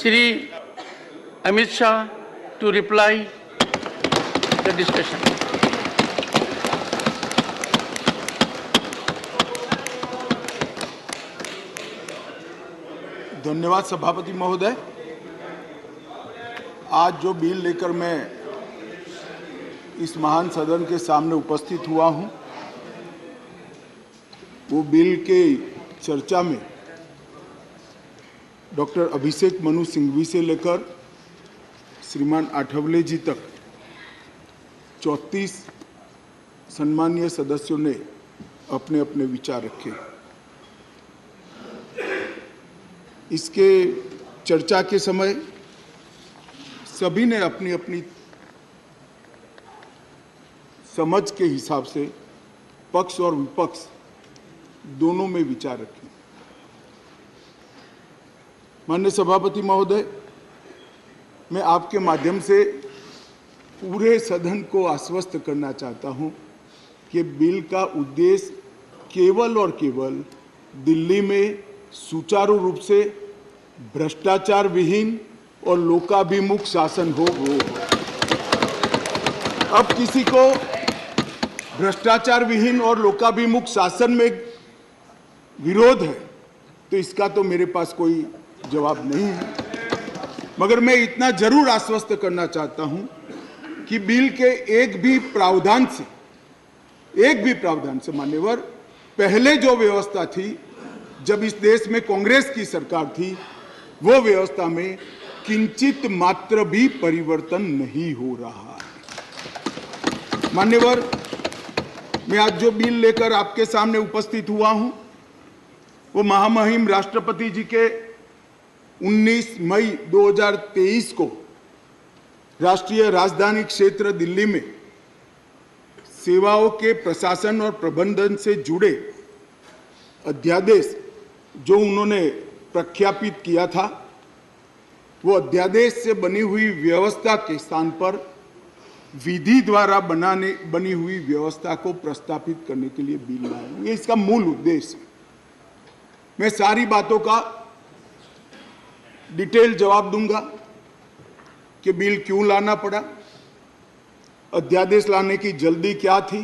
Shri Amit Shah to reply the discussion. धन्यवाद सभापति महोदय। आज जो बिल लेकर मैं इस महान सदन के सामने उपस्थित हुआ हूं, वो बिल के चर्चा में डॉक्टर अभिषेक मनु सिंघवी से लेकर श्रीमान आठवले जी तक 34 सम्मानीय सदस्यों ने अपने अपने विचार रखे। इसके चर्चा के समय सभी ने अपनी अपनी समझ के हिसाब से पक्ष और विपक्ष दोनों में विचार रखे। माननीय सभापति महोदय, मैं आपके माध्यम से पूरे सदन को आश्वस्त करना चाहता हूं कि बिल का उद्देश्य केवल और केवल दिल्ली में सुचारू रूप से भ्रष्टाचार विहीन और लोकाभिमुख शासन हो। अब किसी को भ्रष्टाचार विहीन और लोकाभिमुख शासन में विरोध है तो इसका तो मेरे पास कोई जवाब नहीं है, मगर मैं इतना जरूर आश्वस्त करना चाहता हूं कि बिल के एक भी प्रावधान से मान्यवर पहले जो व्यवस्था थी जब इस देश में कांग्रेस की सरकार थी, वो व्यवस्था में किंचित मात्र भी परिवर्तन नहीं हो रहा है। मान्यवर, मैं आज जो बिल लेकर आपके सामने उपस्थित हुआ हूं, वो महामहिम राष्ट्रपति जी के 19 मई 2023 को राष्ट्रीय राजधानी क्षेत्र दिल्ली में सेवाओं के प्रशासन और प्रबंधन से जुड़े अध्यादेश जो उन्होंने प्रख्यापित किया था, वो अध्यादेश से बनी हुई व्यवस्था के स्थान पर विधि द्वारा बनी हुई व्यवस्था को प्रस्तावित करने के लिए बिल लाया हूं। ये इसका मूल उद्देश्य है। मैं सारी बातों का डिटेल जवाब दूंगा कि बिल क्यों लाना पड़ा, अध्यादेश लाने की जल्दी क्या थी,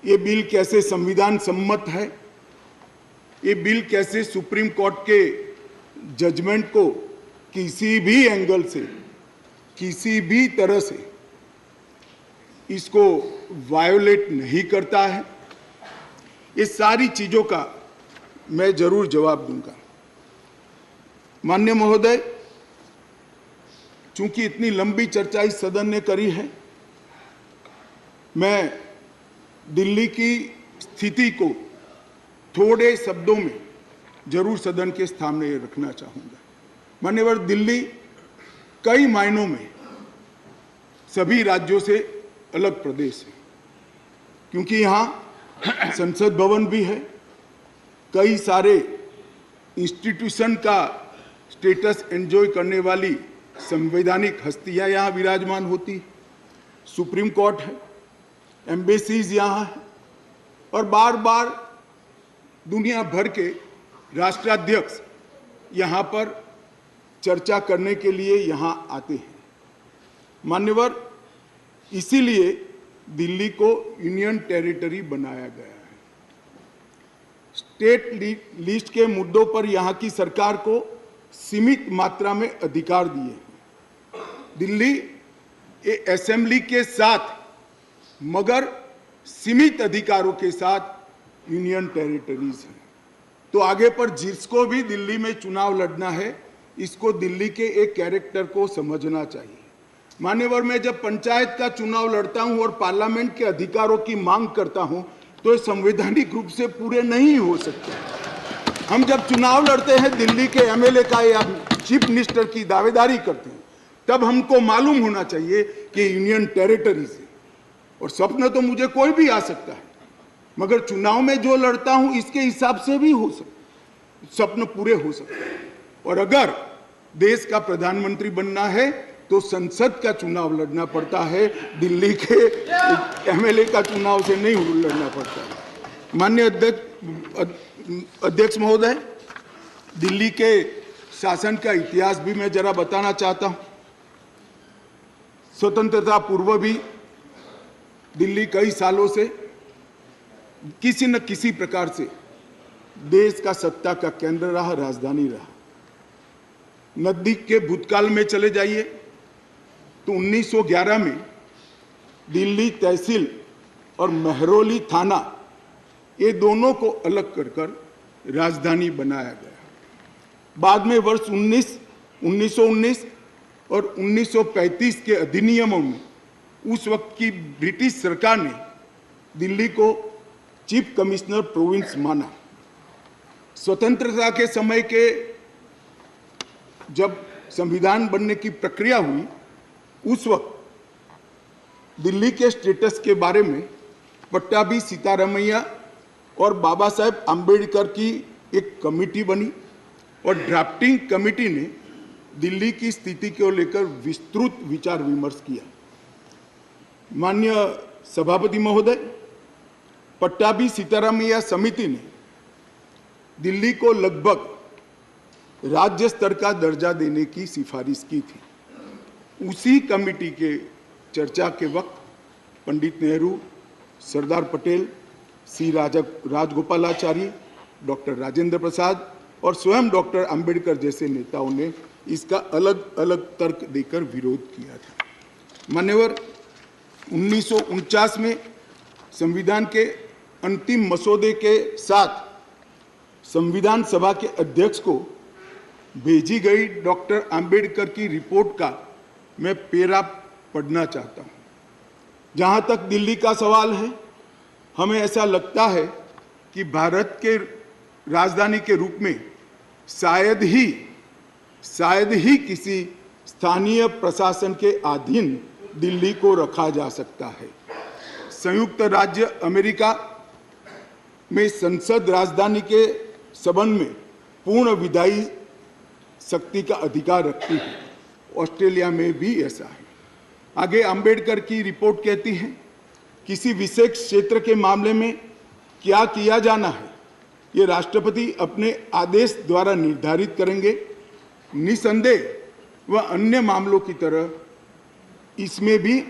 ये बिल कैसे संविधान सम्मत है, ये बिल कैसे सुप्रीम कोर्ट के जजमेंट को किसी भी एंगल से, किसी भी तरह से इसको वायोलेट नहीं करता है। ये सारी चीजों का मैं जरूर जवाब दूंगा। माननीय महोदय, चूंकि इतनी लंबी चर्चा इस सदन ने करी है, मैं दिल्ली की स्थिति को थोड़े शब्दों में जरूर सदन के सामने रखना चाहूंगा। मान्यवर, दिल्ली कई मायनों में सभी राज्यों से अलग प्रदेश है, क्योंकि यहाँ संसद भवन भी है, कई सारे इंस्टीट्यूशन का स्टेटस एंजॉय करने वाली संवैधानिक हस्तियां यहाँ विराजमान होती, सुप्रीम कोर्ट है, एम्बेसीज यहाँ है, और बार बार दुनिया भर के राष्ट्राध्यक्ष यहाँ पर चर्चा करने के लिए यहाँ आते हैं। मान्यवर, इसीलिए दिल्ली को यूनियन टेरिटरी बनाया गया है। स्टेट लिस्ट के मुद्दों पर यहाँ की सरकार को सीमित मात्रा में अधिकार दिए हैं। दिल्ली असेंबली के साथ मगर सीमित अधिकारों के साथ यूनियन टेरिटरीज है। तो आगे पर जिसको भी दिल्ली में चुनाव लड़ना है, इसको दिल्ली के एक कैरेक्टर को समझना चाहिए। मान्यवर, मैं जब पंचायत का चुनाव लड़ता हूं और पार्लियामेंट के अधिकारों की मांग करता हूं, तो ये संवैधानिक रूप से पूरे नहीं हो सकते। हम जब चुनाव लड़ते हैं, दिल्ली के एमएलए का या चीफ मिनिस्टर की दावेदारी करते हैं, तब हमको मालूम होना चाहिए कि यूनियन टेरिटरीज है। और सपना तो मुझे कोई भी आ सकता है, मगर चुनाव में जो लड़ता हूं इसके हिसाब से भी हो सकता, सपने पूरे हो सकते हैं। और अगर देश का प्रधानमंत्री बनना है तो संसद का चुनाव लड़ना पड़ता है, दिल्ली के एमएलए का चुनाव से नहीं लड़ना पड़ता है। माननीय अध्यक्ष महोदय, दिल्ली के शासन का इतिहास भी मैं जरा बताना चाहता हूं। स्वतंत्रता पूर्व भी दिल्ली कई सालों से किसी न किसी प्रकार से देश का सत्ता का केंद्र रहा, राजधानी रहा। नजदीक के भूतकाल में चले जाइए तो 1911 में दिल्ली तहसील और महरौली थाना, ये दोनों को अलग कर राजधानी बनाया गया। बाद में वर्ष 1919 और 1935 के अधिनियमों में उस वक्त की ब्रिटिश सरकार ने दिल्ली को चीफ कमिश्नर प्रोविंस माना। स्वतंत्रता के समय के जब संविधान बनने की प्रक्रिया हुई, उस वक्त दिल्ली के स्टेटस के बारे में पट्टाभी सीतारामैया और बाबा साहेब आम्बेडकर की एक कमेटी बनी और ड्राफ्टिंग कमेटी ने दिल्ली की स्थिति को लेकर विस्तृत विचार विमर्श किया। माननीय सभापति महोदय, पट्टाभी सीतारामैया समिति ने दिल्ली को लगभग राज्य स्तर का दर्जा देने की सिफारिश की थी। उसी कमेटी के चर्चा के वक्त पंडित नेहरू, सरदार पटेल, सी राजगोपालाचारी, डॉक्टर राजेंद्र प्रसाद और स्वयं डॉक्टर अंबेडकर जैसे नेताओं ने इसका अलग अलग तर्क देकर विरोध किया था। मान्यवर, 1949 में संविधान के अंतिम मसौदे के साथ संविधान सभा के अध्यक्ष को भेजी गई डॉक्टर अंबेडकर की रिपोर्ट का मैं पेरा पढ़ना चाहता हूं। जहां तक दिल्ली का सवाल है, हमें ऐसा लगता है कि भारत के राजधानी के रूप में शायद ही किसी स्थानीय प्रशासन के अधीन दिल्ली को रखा जा सकता है। संयुक्त राज्य अमेरिका में संसद राजधानी के संबंध में पूर्ण विधायी शक्ति का अधिकार रखती है। ऑस्ट्रेलिया में भी ऐसा है। आगे अंबेडकर की रिपोर्ट कहती है, किसी विशेष क्षेत्र के मामले में क्या किया जाना है, ये राष्ट्रपति अपने आदेश द्वारा निर्धारित करेंगे। निसंदेह वह अन्य मामलों की तरह इसमें भी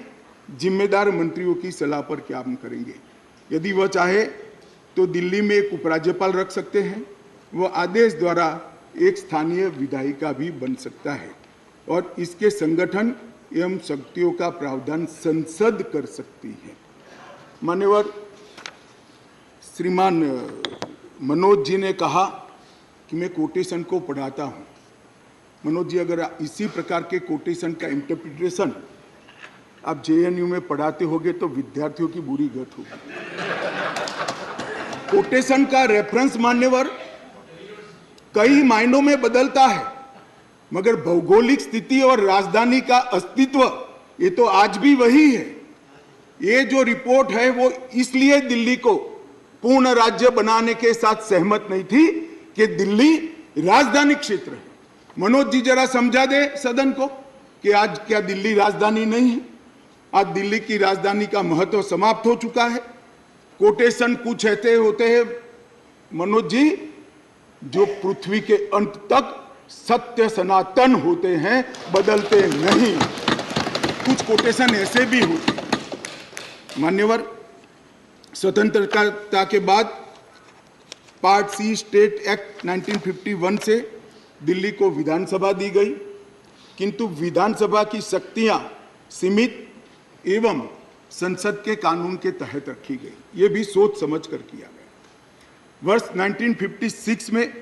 जिम्मेदार मंत्रियों की सलाह पर काम करेंगे। यदि वह चाहे तो दिल्ली में एक उपराज्यपाल रख सकते हैं। वह आदेश द्वारा एक स्थानीय विधायिका भी बन सकता है और इसके संगठन एवं शक्तियों का प्रावधान संसद कर सकती है। मान्यवर, श्रीमान मनोज जी ने कहा कि मैं कोटेशन को पढ़ाता हूं। मनोज जी, अगर इसी प्रकार के कोटेशन का इंटरप्रिटेशन आप जेएनयू में पढ़ाते होगे तो विद्यार्थियों की बुरी गत होगी। कोटेशन का रेफरेंस, मान्यवर, कई मायनों में बदलता है, मगर भौगोलिक स्थिति और राजधानी का अस्तित्व ये तो आज भी वही है। ये जो रिपोर्ट है वो इसलिए दिल्ली को पूर्ण राज्य बनाने के साथ सहमत नहीं थी कि दिल्ली राजधानी क्षेत्र है। मनोज जी जरा समझा दे सदन को कि आज क्या दिल्ली राजधानी नहीं है? आज दिल्ली की राजधानी का महत्व समाप्त हो चुका है। कोटेशन कुछ ऐसे होते हैं मनोज जी, जो पृथ्वी के अंत तक सत्य सनातन होते हैं, बदलते नहीं। कुछ कोटेशन ऐसे भी होते हैं। मान्यवर, स्वतंत्रता के बाद पार्ट सी स्टेट एक्ट 1951 से दिल्ली को विधानसभा दी गई, किंतु विधानसभा की शक्तियां सीमित एवं संसद के कानून के तहत रखी गई। ये भी सोच समझ कर किया गया। वर्ष 1956 में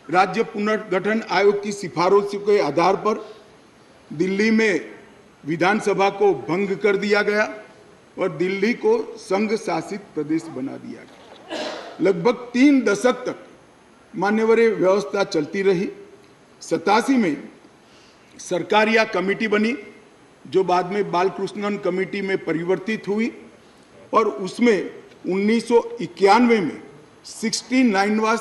राज्य पुनर्गठन आयोग की सिफारिशों के आधार पर दिल्ली में विधानसभा को भंग कर दिया गया और दिल्ली को संघ शासित प्रदेश बना दिया गया। लगभग 3 दशक तक मान्यवर व्यवस्था चलती रही। 87 में सरकार या कमेटी बनी, जो बाद में बालकृष्णन कमेटी में परिवर्तित हुई और उसमें 1991 में 69वां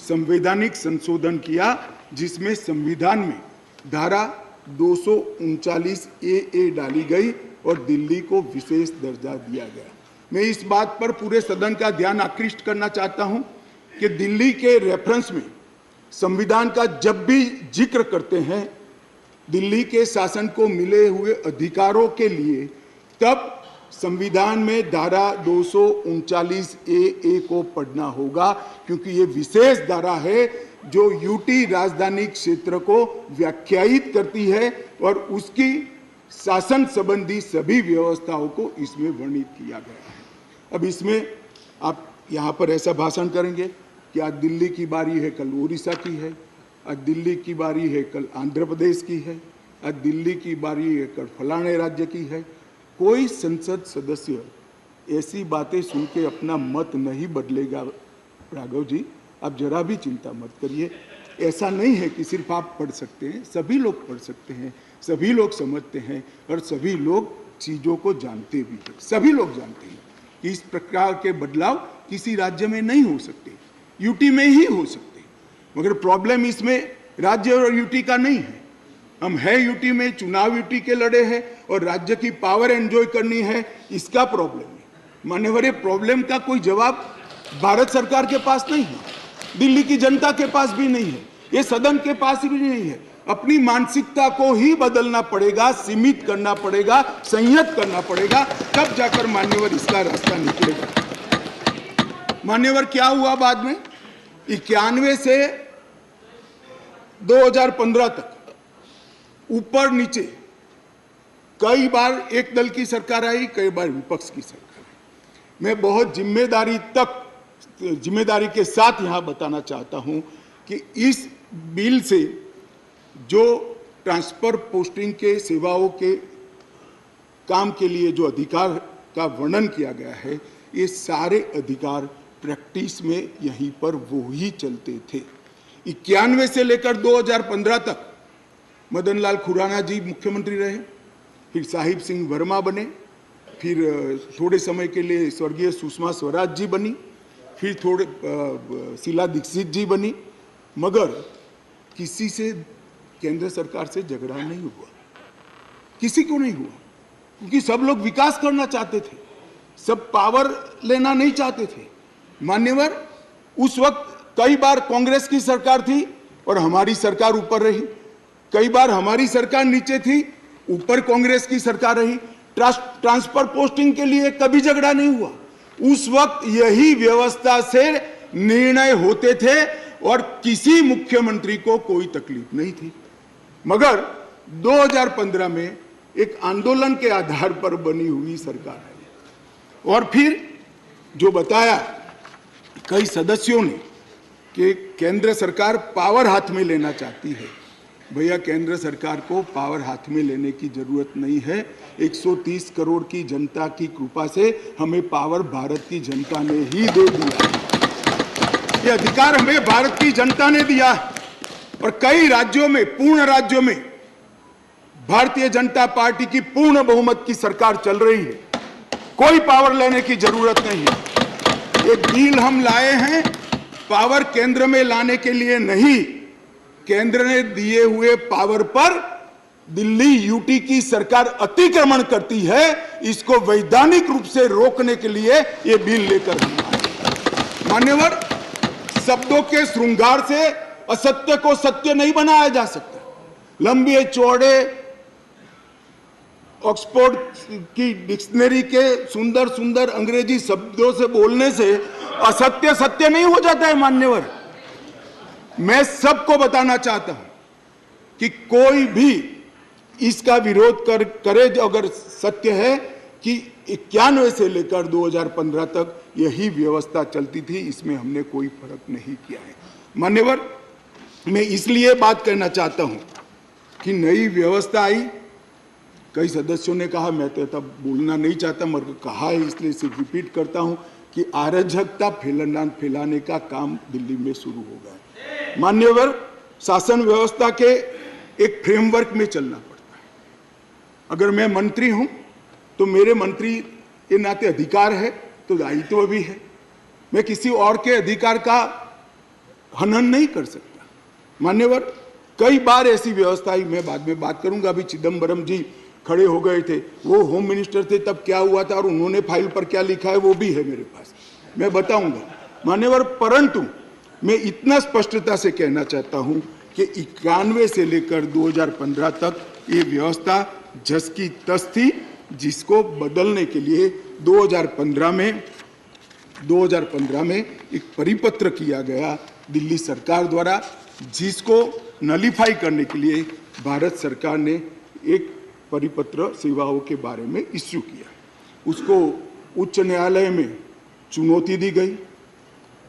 संवैधानिक संशोधन किया, जिसमें संविधान में धारा 239 ए डाली गई और दिल्ली को विशेष दर्जा दिया गया। मैं इस बात पर पूरे सदन का ध्यान आकृष्ट करना चाहता हूं कि दिल्ली के रेफरेंस में संविधान का जब भी जिक्र करते हैं दिल्ली के शासन को मिले हुए अधिकारों के लिए, तब संविधान में धारा 239A को पढ़ना होगा, क्योंकि ये विशेष धारा है जो यूटी राजधानी क्षेत्र को व्याख्यायित करती है और उसकी शासन संबंधी सभी व्यवस्थाओं को इसमें वर्णित किया गया है। अब इसमें आप यहाँ पर ऐसा भाषण करेंगे कि आज दिल्ली की बारी है, कल उड़ीसा की है, आज दिल्ली की बारी है, कल आंध्र प्रदेश की है, आज दिल्ली की बारी है, कल फलाने राज्य की है। कोई संसद सदस्य ऐसी बातें सुन के अपना मत नहीं बदलेगा। राघव जी, आप जरा भी चिंता मत करिए। ऐसा नहीं है कि सिर्फ आप पढ़ सकते हैं, सभी लोग पढ़ सकते हैं, सभी लोग समझते हैं और सभी लोग चीज़ों को जानते भी हैं। सभी लोग जानते हैं कि इस प्रकार के बदलाव किसी राज्य में नहीं हो सकते, यूटी में ही हो सकते। मगर प्रॉब्लम इसमें राज्य और यूटी का नहीं है। हम है यूटी में, चुनाव यूटी के लड़े हैं और राज्य की पावर एंजॉय करनी है, इसका प्रॉब्लम है। मान्यवर, प्रॉब्लम का कोई जवाब भारत सरकार के पास नहीं है, दिल्ली की जनता के पास भी नहीं है, ये सदन के पास भी नहीं है। अपनी मानसिकता को ही बदलना पड़ेगा, सीमित करना पड़ेगा, संयत करना पड़ेगा, तब जाकर मान्यवर इसका रास्ता निकलेगा। मान्यवर, क्या हुआ बाद में? 91 से 2015 तक ऊपर नीचे कई बार एक दल की सरकार आई, कई बार विपक्ष की सरकार आई। मैं बहुत जिम्मेदारी के साथ यहां बताना चाहता हूं कि इस बिल से जो ट्रांसफर पोस्टिंग के सेवाओं के काम के लिए जो अधिकार का वर्णन किया गया है, ये सारे अधिकार प्रैक्टिस में यहीं पर वो ही चलते थे। 91 से लेकर 2015 तक मदन लाल खुराना जी मुख्यमंत्री रहे, फिर साहिब सिंह वर्मा बने, फिर थोड़े समय के लिए स्वर्गीय सुषमा स्वराज जी बनी, फिर थोड़े शीला दीक्षित जी बनी। मगर किसी से केंद्र सरकार से झगड़ा नहीं हुआ, किसी को नहीं हुआ, क्योंकि सब लोग विकास करना चाहते थे, सब पावर लेना नहीं चाहते थे। मान्यवर, उस वक्त कई बार कांग्रेस की सरकार थी और हमारी सरकार ऊपर रही, कई बार हमारी सरकार नीचे थी, ऊपर कांग्रेस की सरकार रही। ट्रांसफर पोस्टिंग के लिए कभी झगड़ा नहीं हुआ। उस वक्त यही व्यवस्था से निर्णय होते थे और किसी मुख्यमंत्री को कोई तकलीफ नहीं थी। मगर 2015 में एक आंदोलन के आधार पर बनी हुई सरकार है और फिर जो बताया कई सदस्यों ने कि केंद्र सरकार पावर हाथ में लेना चाहती है। भैया, केंद्र सरकार को पावर हाथ में लेने की जरूरत नहीं है। 130 करोड़ की जनता की कृपा से हमें पावर भारत की जनता ने ही दे दिया। ये अधिकार हमें भारत की जनता ने दिया और कई राज्यों में, पूर्ण राज्यों में भारतीय जनता पार्टी की पूर्ण बहुमत की सरकार चल रही है। कोई पावर लेने की जरूरत नहीं है। एक बिल हम लाए हैं पावर केंद्र में लाने के लिए नहीं, केंद्र ने दिए हुए पावर पर दिल्ली यूटी की सरकार अतिक्रमण करती है, इसको वैधानिक रूप से रोकने के लिए ये बिल लेकर हम आए। मान्यवर, शब्दों के श्रृंगार से असत्य को सत्य नहीं बनाया जा सकता। लंबे चौड़े ऑक्सफोर्ड की डिक्शनरी के सुंदर सुंदर अंग्रेजी शब्दों से बोलने से असत्य सत्य नहीं हो जाता है। मान्यवर, मैं सबको बताना चाहता हूं कि कोई भी इसका विरोध करे, अगर सत्य है कि 91 से लेकर 2015 तक यही व्यवस्था चलती थी, इसमें हमने कोई फर्क नहीं किया है। मान्यवर, मैं इसलिए बात करना चाहता हूं कि नई व्यवस्था आई। कई सदस्यों ने कहा, मैं तो तब बोलना नहीं चाहता मगर कहा है इसलिए सिर्फ रिपीट करता हूं कि अराजकता फैलाने का काम दिल्ली में शुरू हो गया है। मान्यवर, शासन व्यवस्था के एक फ्रेमवर्क में चलना पड़ता है। अगर मैं मंत्री हूं तो मेरे मंत्री के नाते अधिकार है तो दायित्व भी है। मैं किसी और के अधिकार का हनन नहीं कर सकता। मान्यवर, कई बार ऐसी व्यवस्था आई, मैं बाद में बात करूंगा। अभी चिदम्बरम जी खड़े हो गए थे, वो होम मिनिस्टर थे, तब क्या हुआ था और उन्होंने फाइल पर क्या लिखा है वो भी है मेरे पास, मैं बताऊंगा। मान्यवर, परंतु मैं इतना स्पष्टता से कहना चाहता हूं कि 91 से लेकर 2015 तक ये व्यवस्था जस की तस थी, जिसको बदलने के लिए 2015 में एक परिपत्र किया गया दिल्ली सरकार द्वारा, जिसको नलीफाई करने के लिए भारत सरकार ने एक परिपत्र सेवाओं के बारे में इश्यू किया। उसको उच्च न्यायालय में चुनौती दी गई।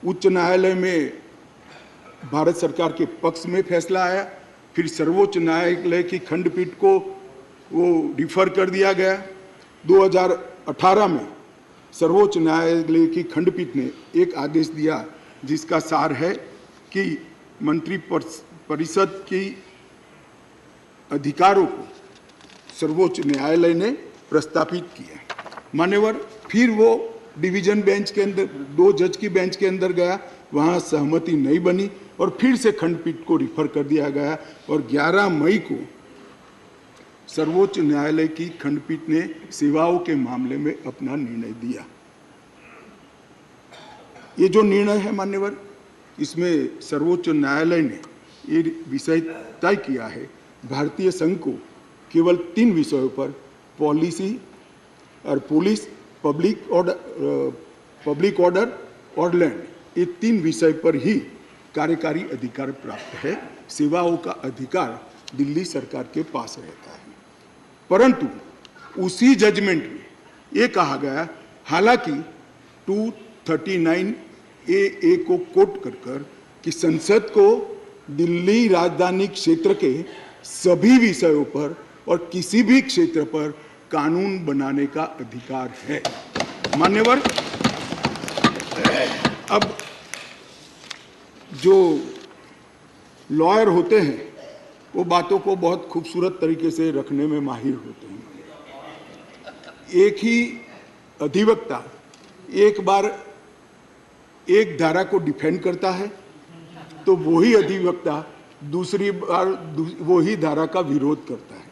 उच्च न्यायालय में भारत सरकार के पक्ष में फैसला आया, फिर सर्वोच्च न्यायालय की खंडपीठ को वो रिफर कर दिया गया। 2018 में सर्वोच्च न्यायालय की खंडपीठ ने एक आदेश दिया, जिसका सार है कि मंत्री परिषद की अधिकारों को सर्वोच्च न्यायालय ने प्रस्तावित किया। मान्यवर, फिर वो डिवीजन बेंच के अंदर 2 जज की बेंच के अंदर गया, वहाँ सहमति नहीं बनी और फिर से खंडपीठ को रिफर कर दिया गया और 11 मई को सर्वोच्च न्यायालय की खंडपीठ ने सेवाओं के मामले में अपना निर्णय दिया। ये जो निर्णय है मान्यवर, इसमें सर्वोच्च न्यायालय ने ये विषय तय किया है, भारतीय संघ को केवल 3 विषयों पर पॉलिसी और पुलिस, पब्लिक ऑर्डर और लैंड, ये 3 विषय पर ही कार्यकारी अधिकार प्राप्त है। सेवाओं का अधिकार दिल्ली सरकार के पास रहता है। परंतु उसी जजमेंट में ये कहा गया, हालांकि 239A को कोट कर कि संसद को दिल्ली राजधानी क्षेत्र के सभी विषयों पर और किसी भी क्षेत्र पर कानून बनाने का अधिकार है। मान्यवर, अब जो लॉयर होते हैं वो बातों को बहुत खूबसूरत तरीके से रखने में माहिर होते हैं। एक ही अधिवक्ता एक बार एक धारा को डिफेंड करता है तो वही अधिवक्ता दूसरी बार वही धारा का विरोध करता है।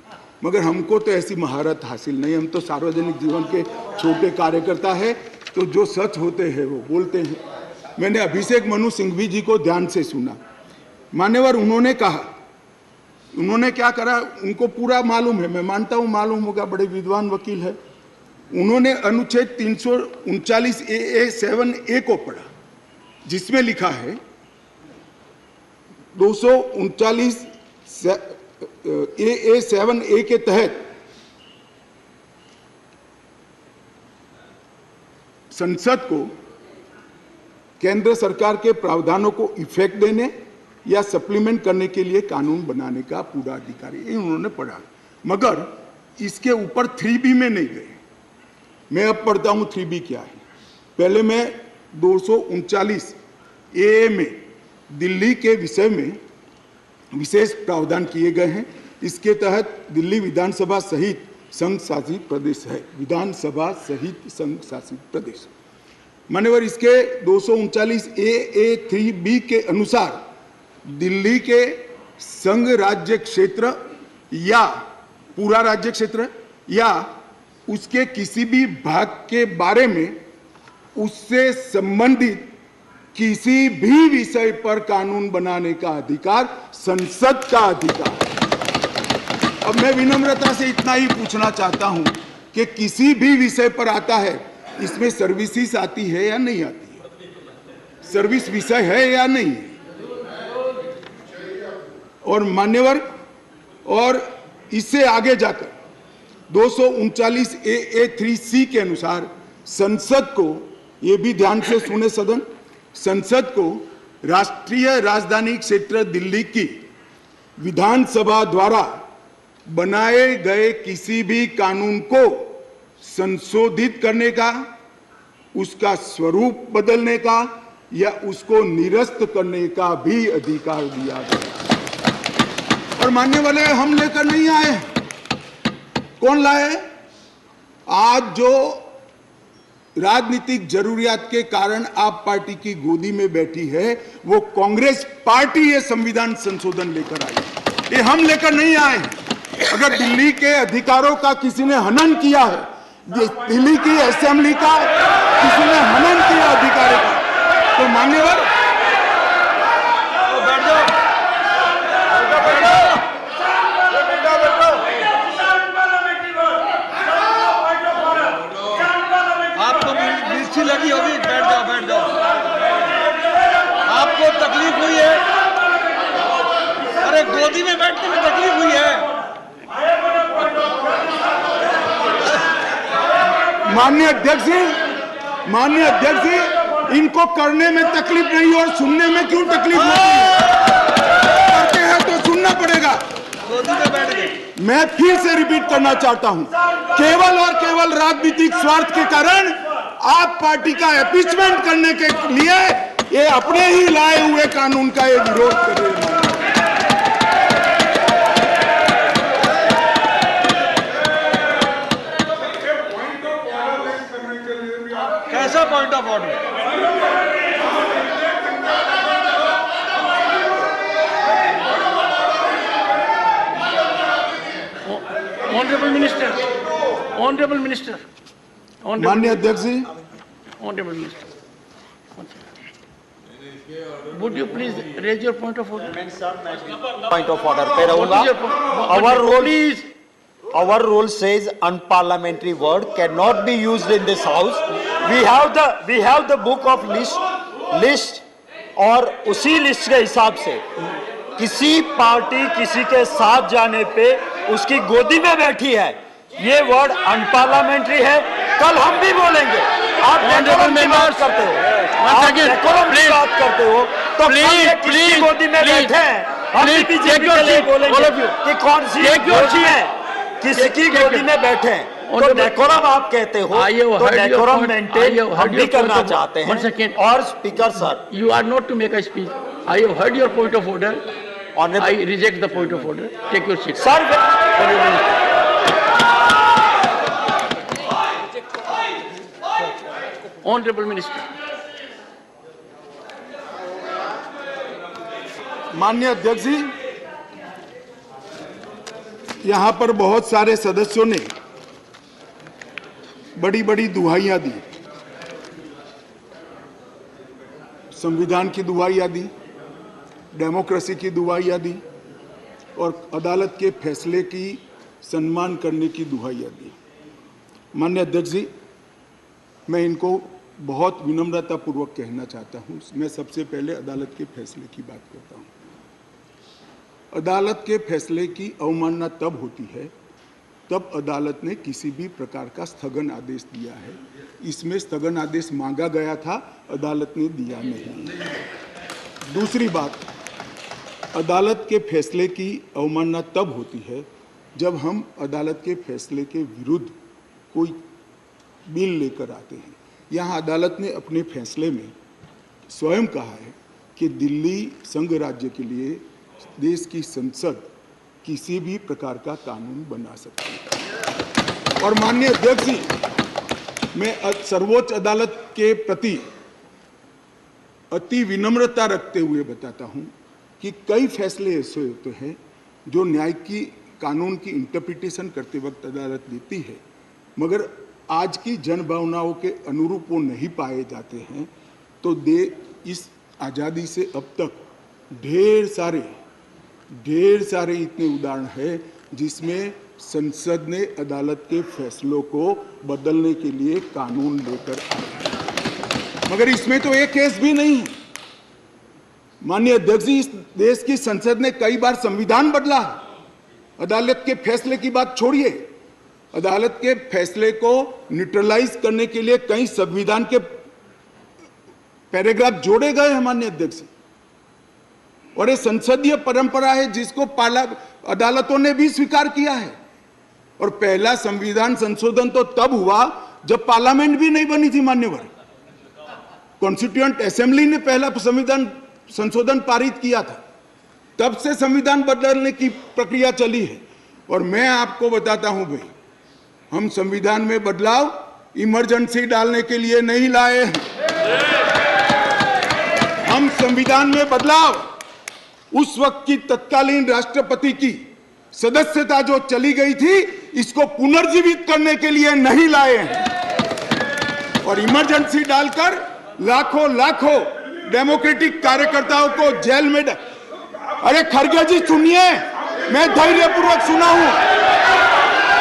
मगर हमको तो ऐसी महारत हासिल नहीं, हम तो सार्वजनिक जीवन के छोटे कार्यकर्ता है, तो जो सच होते हैं वो बोलते हैं। मैंने अभिषेक मनु सिंघवी जी को ध्यान से सुना। मान्यवर, उन्होंने कहा, उन्होंने क्या करा उनको पूरा मालूम है, मैं मानता हूं मालूम होगा, बड़े विद्वान वकील है। उन्होंने अनुच्छेद 339A7A को पढ़ा, जिसमें लिखा है 239AA7A के तहत संसद को केंद्र सरकार के प्रावधानों को इफेक्ट देने या सप्लीमेंट करने के लिए कानून बनाने का पूरा अधिकार है। उन्होंने पढ़ा, मगर इसके ऊपर 3B में नहीं गए। मैं अब पढ़ता हूं 3B क्या है। पहले मैं 239A में दिल्ली के विषय में विशेष प्रावधान किए गए हैं। इसके तहत दिल्ली विधानसभा सहित संघ शासित प्रदेश है, विधानसभा सहित संघ शासित प्रदेश। मान्यवर, इसके 239A3B के अनुसार दिल्ली के संघ राज्य क्षेत्र या पूरा राज्य क्षेत्र या उसके किसी भी भाग के बारे में उससे संबंधित किसी भी विषय पर कानून बनाने का अधिकार संसद का अधिकार। अब मैं विनम्रता से इतना ही पूछना चाहता हूं कि किसी भी विषय पर आता है, इसमें सर्विसेज आती है या नहीं आती है? सर्विस विषय है या नहीं है? और मान्यवर, और इससे आगे जाकर 239AA3C के अनुसार संसद को, ये भी ध्यान से सुने सदन, संसद को राष्ट्रीय राजधानी क्षेत्र दिल्ली की विधानसभा द्वारा बनाए गए किसी भी कानून को संशोधित करने का, उसका स्वरूप बदलने का या उसको निरस्त करने का भी अधिकार दिया गया। और मानने वाले हम लेकर नहीं आए, कौन लाए? आज जो राजनीतिक जरूरियात के कारण आप पार्टी की गोदी में बैठी है, वो कांग्रेस पार्टी ये संविधान संशोधन लेकर आई। ये हम लेकर नहीं आए। अगर दिल्ली के अधिकारों का किसी ने हनन किया है, दिल्ली की असेंबली का किसी ने हनन किया अधिकारों का, तो मान्यवर गोदी में बैठने में तकलीफ हुई है। माननीय अध्यक्ष जी, इनको करने में तकलीफ नहीं और सुनने में क्यों तकलीफ होती है? करते हैं तो सुनना पड़ेगा। गोदी में बैठ गए। मैं फिर से रिपीट करना चाहता हूं, केवल और केवल राजनीतिक स्वार्थ के कारण आप पार्टी का एपीचमेंट करने के लिए ये अपने ही लाए हुए कानून का ये विरोध कर रहे हैं। कैसा point of order? Honorable Minister, Honorable Minister, माननीय अध्यक्ष जी, Honorable Minister. Would you please raise your point of order? Point of order पे What रहूंगा। is your point? Our rule, Please, our rule says unparliamentary word cannot be used in this house. We have the book of list और उसी list के हिसाब से किसी party किसी के साथ जाने पे उसकी गोदी में बैठी है, ये वर्ड अनपार्लियामेंट्री है। कल हम भी बोलेंगे। आप डेकोरम की बात करते हो, आप डेकोरम की बात करते हो, तो कल किसी गोदी में बैठे हैं, हम भी बीजेपी के लिए बोलेंगे कि कौन सी गोदी है, किसकी गोदी में बैठे हैं। तो डेकोरम आप कहते हो, तो डेकोरम मेंटेन हम भी करना चाहते हैं। और speaker sir, you are not to make a speech. I have heard your point of order. I reject the point of order. Take your seat. Sir Honorable Minister. माननीय अध्यक्ष जी, यहां पर बहुत सारे सदस्यों ने बड़ी बड़ी दुहाइयां दी, संविधान की दुहाइयां दी, डेमोक्रेसी की दुहाइयां दी और अदालत के फैसले की सम्मान करने की दुहाइयां दी। माननीय अध्यक्ष जी, मैं इनको बहुत विनम्रतापूर्वक कहना चाहता हूं। मैं सबसे पहले अदालत के फैसले की बात करता हूं। अदालत के फैसले की अवमानना तब होती है तब अदालत ने किसी भी प्रकार का स्थगन आदेश दिया है। इसमें स्थगन आदेश मांगा गया था, अदालत ने दिया नहीं। दूसरी बात, अदालत के फैसले की अवमानना तब होती है जब हम अदालत के फैसले के विरुद्ध कोई बिल लेकर आते हैं। यहाँ अदालत ने अपने फैसले में स्वयं कहा है कि दिल्ली संघ राज्य के लिए देश की संसद किसी भी प्रकार का कानून बना सकती है। और माननीय अध्यक्ष जी, मैं सर्वोच्च अदालत के प्रति अति विनम्रता रखते हुए बताता हूं कि कई फैसले ऐसे होते हैं जो न्याय की कानून की इंटरप्रिटेशन करते वक्त अदालत देती है, मगर आज की जनभावनाओं के अनुरूप वो नहीं पाए जाते हैं। तो इस आज़ादी से अब तक ढेर सारे इतने उदाहरण हैं जिसमें संसद ने अदालत के फैसलों को बदलने के लिए कानून लेकर आए, मगर इसमें तो एक केस भी नहीं है। माननीय अध्यक्ष जी, इस देश की संसद ने कई बार संविधान बदला है। अदालत के फैसले की बात छोड़िए, अदालत के फैसले को न्यूट्रलाइज करने के लिए कई संविधान के पैराग्राफ जोड़े गए हैं माननीय अध्यक्ष जी। और ये संसदीय परंपरा है जिसको अदालतों ने भी स्वीकार किया है। और पहला संविधान संशोधन तो तब हुआ जब पार्लियामेंट भी नहीं बनी थी मान्यवर। कॉन्स्टिट्यूएंट असेंबली ने पहला संविधान संशोधन पारित किया था, तब से संविधान बदलने की प्रक्रिया चली है। और मैं आपको बताता हूं भाई, हम संविधान में बदलाव इमरजेंसी डालने के लिए नहीं लाए हैं। हम संविधान में बदलाव उस वक्त की तत्कालीन राष्ट्रपति की सदस्यता जो चली गई थी, इसको पुनर्जीवित करने के लिए नहीं लाए हैं। और इमरजेंसी डालकर लाखों डेमोक्रेटिक कार्यकर्ताओं को जेल में अरे खड़गे जी सुनिए, मैं धैर्यपूर्वक सुना हूं।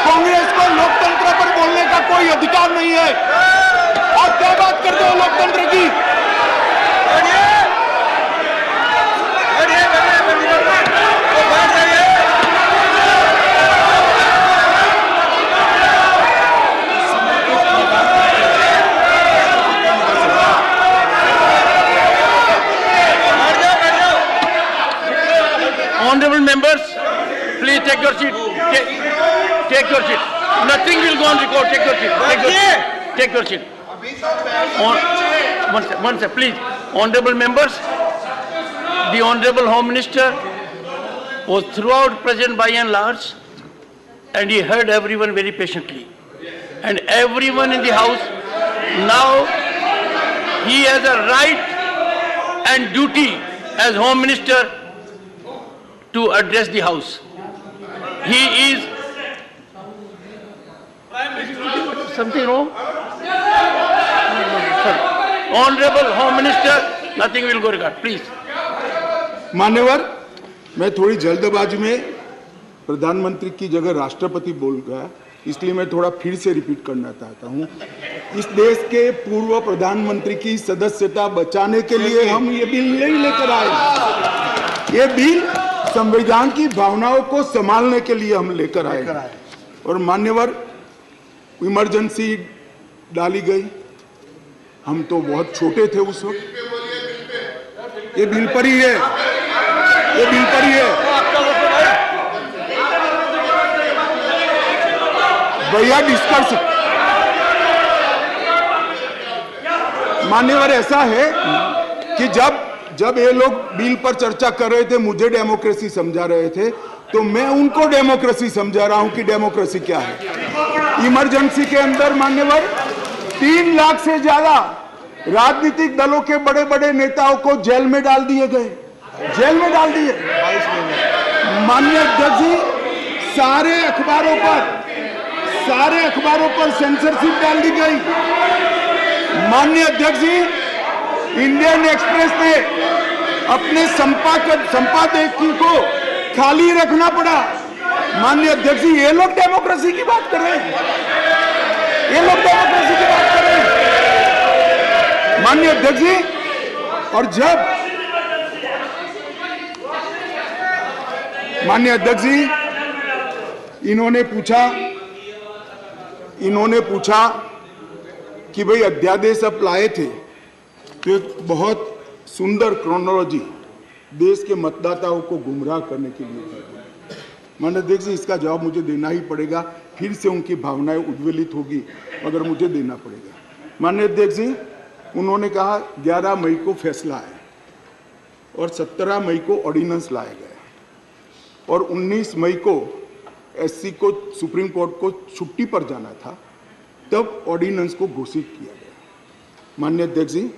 कांग्रेस को लोकतंत्र पर बोलने का कोई अधिकार नहीं है। और क्या बात करते हो लोकतंत्र की? बैठ Honorable members, please take your seat. Take your seat. Nothing will go on record. Take your seat. Take your seat. One second, please. Honorable members, the Honorable Home Minister was throughout present by and large, and he heard everyone very patiently. And everyone in the House, now he has a right and duty as Home Minister to address the House. He is... Something wrong? Honorable Home Minister, nothing will go regard. Please. मान्यवर, मैं थोड़ी जल्दबाजी में प्रधानमंत्री की जगह राष्ट्रपति बोल गया, इसलिए मैं थोड़ा फिर से रिपीट करना चाहता हूं। इस देश के पूर्व प्रधानमंत्री की सदस्यता बचाने के लिए हम ये बिल नहीं लेकर आए। ये बिल संविधान की भावनाओं को संभालने के लिए हम लेकर आए। और मान्यवर, इमरजेंसी डाली गई, हम तो बहुत छोटे थे उस वक्त। ये बिल पर ही है, ये बिल पर ही है। भैया डिस्कस, मान्यवर ऐसा है कि जब ये लोग बिल पर चर्चा कर रहे थे, मुझे डेमोक्रेसी समझा रहे थे, तो मैं उनको डेमोक्रेसी समझा रहा हूं कि डेमोक्रेसी क्या है। इमरजेंसी के अंदर मान्यवर 3 लाख से ज्यादा राजनीतिक दलों के बड़े बड़े नेताओं को जेल में डाल दिए गए, जेल में डाल दिए। माननीय अध्यक्ष जी, सारे अखबारों पर सेंसरशिप डाल दी गई। माननीय अध्यक्ष जी, इंडियन एक्सप्रेस ने अपने संपादकीय को खाली रखना पड़ा। माननीय अध्यक्ष जी, ये लोग डेमोक्रेसी की बात कर रहे हैं, ये लोग डेमोक्रेसी की बात कर रहे हैं। माननीय अध्यक्ष जी, और जब माननीय अध्यक्ष जी इन्होंने पूछा कि भाई अध्यादेश अब लाए थे, तो एक बहुत सुंदर क्रोनोलॉजी देश के मतदाताओं को गुमराह करने के लिए। माननीय अध्यक्ष जी, इसका जवाब मुझे देना ही पड़ेगा, फिर से उनकी भावनाएं उद्वेलित होगी, मगर मुझे देना पड़ेगा। माननीय अध्यक्ष जी, उन्होंने कहा 11 मई को फैसला है और 17 मई को ऑर्डिनेंस लाया गया और 19 मई को एससी को सुप्रीम कोर्ट को छुट्टी पर जाना था, तब ऑर्डिनेंस को घोषित किया गया। माननीय अध्यक्ष जी,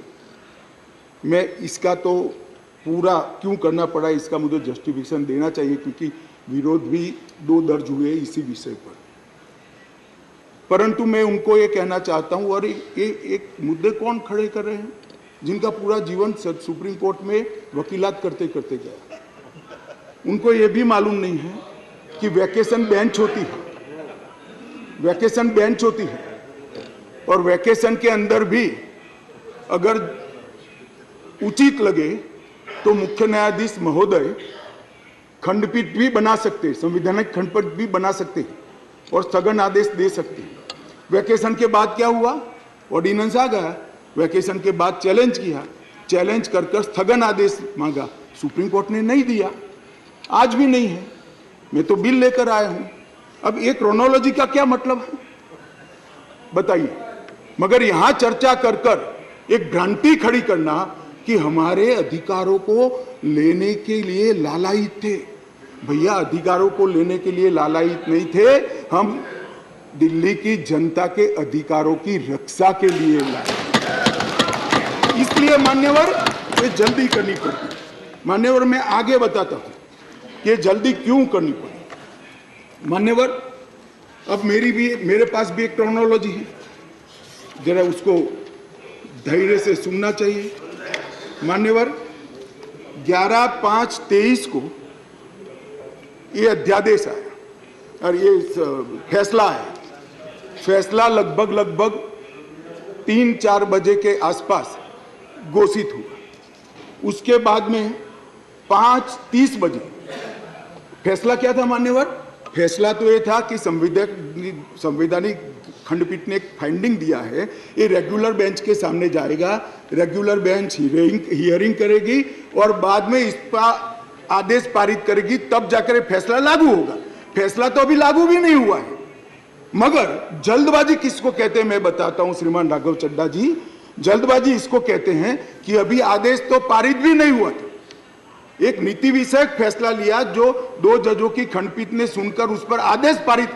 मैं इसका तो पूरा क्यों करना पड़ा, इसका मुझे जस्टिफिकेशन देना चाहिए, क्योंकि विरोध भी 2 दर्ज हुए इसी विषय पर। परंतु मैं उनको ये कहना चाहता हूँ, और ये एक मुद्दे कौन खड़े कर रहे हैं जिनका पूरा जीवन सुप्रीम कोर्ट में वकीलात करते करते गया। उनको ये भी मालूम नहीं है कि वैकेशन बेंच होती है, वैकेशन बेंच होती है, और वैकेशन के अंदर भी अगर उचित लगे तो मुख्य न्यायाधीश महोदय खंडपीठ भी बना सकते हैं, संवैधानिक खंडपीठ भी बना सकते हैं और स्थगन आदेश दे सकते हैं। वैकेशन के बाद क्या हुआ, ऑर्डिनेंस आ गया, वैकेशन के बाद चैलेंज किया, चैलेंज कर स्थगन आदेश मांगा, सुप्रीम कोर्ट ने नहीं दिया, आज भी नहीं है। मैं तो बिल लेकर आया हूं। अब ये क्रोनोलॉजी का क्या मतलब है बताइए। मगर यहां चर्चा कर एक भ्रांति खड़ी करना कि हमारे अधिकारों को लेने के लिए लालायित थे। भैया, अधिकारों को लेने के लिए लालायित नहीं थे, हम दिल्ली की जनता के अधिकारों की रक्षा के लिए लाए। इसलिए मान्यवर, ये जल्दी करनी पड़ती। मान्यवर, मैं आगे बताता हूं कि जल्दी क्यों करनी पड़ी। मान्यवर, अब मेरे पास भी एक क्रोनोलॉजी है, जरा उसको धैर्य से सुनना चाहिए। मान्यवर, 11/5/23 को ये अध्यादेश आया और ये फैसला है। फैसला लगभग 3-4 बजे के आसपास घोषित हुआ। उसके बाद में 5:30 बजे फैसला क्या था मान्यवर? फैसला तो ये था कि संवैधानिक खंडपीठ ने एक फाइंडिंग दिया है, ये रेगुलर बेंच के सामने जाएगा, रेगुलर बेंच हियरिंग करेगी और बाद में इस पर आदेश पारित करेगी, तब जाकर फैसला लागू होगा। फैसला तो अभी लागू भी नहीं हुआ है। मगर जल्दबाजी किसको कहते हैं मैं बताता हूं श्रीमान राघव चड्ढा जी। जल्दबाजी इसको कहते हैं कि अभी आदेश तो पारित भी नहीं हुआ था, एक नीति विषयक फैसला लिया जो 2 जजों की खंडपीठ ने सुनकर उस पर आदेश पारित